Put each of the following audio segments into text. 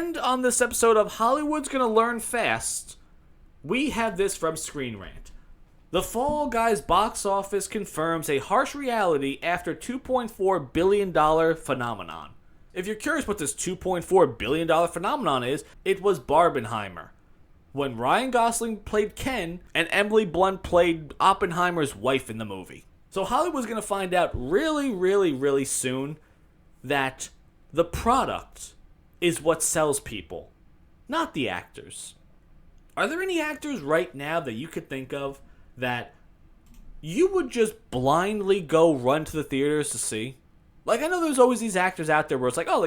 And on this episode of Hollywood's Gonna Learn Fast, we have this from Screen Rant. The Fall Guys box office confirms a harsh reality after $2.4 billion phenomenon. If you're curious what this $2.4 billion phenomenon is, it was Barbenheimer, when Ryan Gosling played Ken and Emily Blunt played Oppenheimer's wife in the movie. So Hollywood's going to find out really soon that the product is what sells people, not the actors. Are there any actors right now that you could think of that you would just blindly go run to the theaters to see? Like, I know there's always these actors out there where it's like, oh,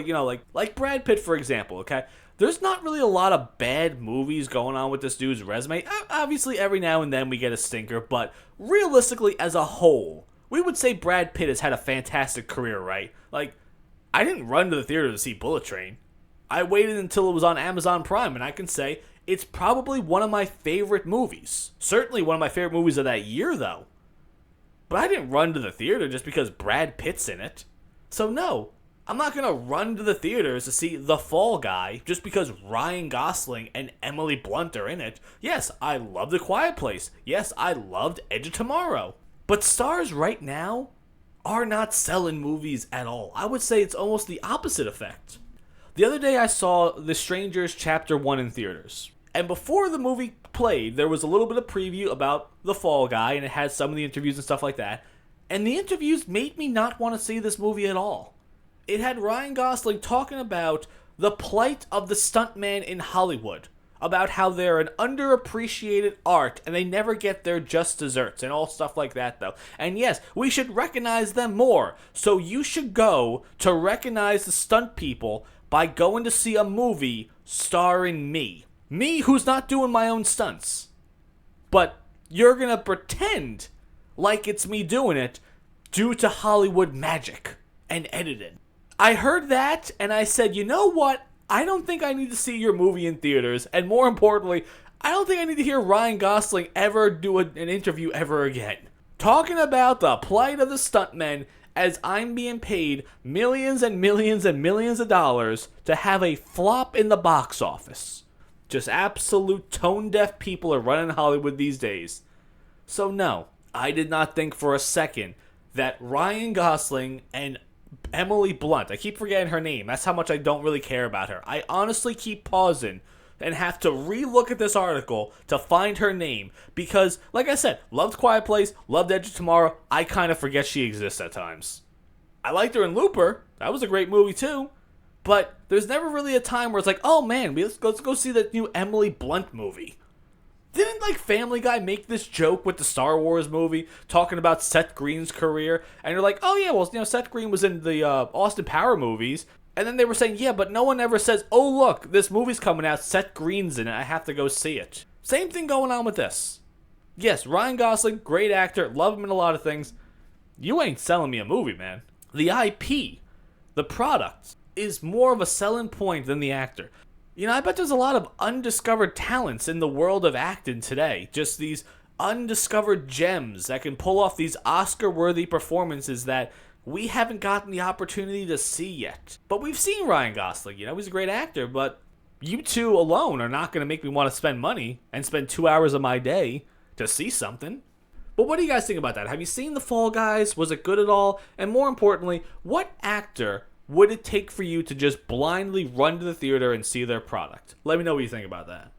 like Brad Pitt, for example, okay? There's not really a lot of bad movies going on with this dude's resume. Obviously, every now and then we get a stinker, but realistically, as a whole, we would say Brad Pitt has had a fantastic career, right? Like, I didn't run to the theater to see Bullet Train. I waited until it was on Amazon Prime, and I can say it's probably one of my favorite movies. Certainly one of my favorite movies of that year, though. But I didn't run to the theater just because Brad Pitt's in it. So no, I'm not going to run to the theaters to see The Fall Guy just because Ryan Gosling and Emily Blunt are in it. Yes, I love The Quiet Place. Yes, I loved Edge of Tomorrow. But stars right now are not selling movies at all. I would say it's almost the opposite effect. The other day I saw The Strangers Chapter 1 in theaters. And before the movie played, there was a little bit of preview about The Fall Guy, and it had some of the interviews and stuff like that. And the interviews made me not want to see this movie at all. It had Ryan Gosling talking about the plight of the stuntman in Hollywood, about how they're an underappreciated art and they never get their just desserts and all stuff like that, though. And yes, we should recognize them more. So you should go to recognize the stunt people by going to see a movie starring me. Me who's not doing my own stunts. But you're going to pretend like it's me doing it due to Hollywood magic and editing. I heard that and I said, you know what? I don't think I need to see your movie in theaters. And more importantly, I don't think I need to hear Ryan Gosling ever do an interview ever again. Talking about the plight of the stuntmen as I'm being paid millions and millions and millions of dollars to have a flop in the box office. Just absolute tone-deaf people are running Hollywood these days. So no, I did not think for a second that Ryan Gosling and Emily Blunt, I keep forgetting her name, that's how much I don't really care about her. I honestly keep pausing and have to re-look at this article to find her name because, like I said, loved Quiet Place, loved Edge of Tomorrow, I kind of forget she exists at times. I liked her in Looper, that was a great movie too, but there's never really a time where it's like, oh man, let's go see that new Emily Blunt movie. Didn't, like, Family Guy make this joke with the Star Wars movie, talking about Seth Green's career? And you're like, oh yeah, well, Seth Green was in the Austin Power movies. And then they were saying, yeah, but no one ever says, oh look, this movie's coming out, Seth Green's in it, I have to go see it. Same thing going on with this. Yes, Ryan Gosling, great actor, love him in a lot of things. You ain't selling me a movie, man. The IP, the product, is more of a selling point than the actor. You know, I bet there's a lot of undiscovered talents in the world of acting today. Just these undiscovered gems that can pull off these Oscar-worthy performances that we haven't gotten the opportunity to see yet. But we've seen Ryan Gosling, you know, he's a great actor, but you two alone are not going to make me want to spend money and spend 2 hours of my day to see something. But what do you guys think about that? Have you seen The Fall Guys? Was it good at all? And more importantly, what actor would it take for you to just blindly run to the theater and see their product? Let me know what you think about that.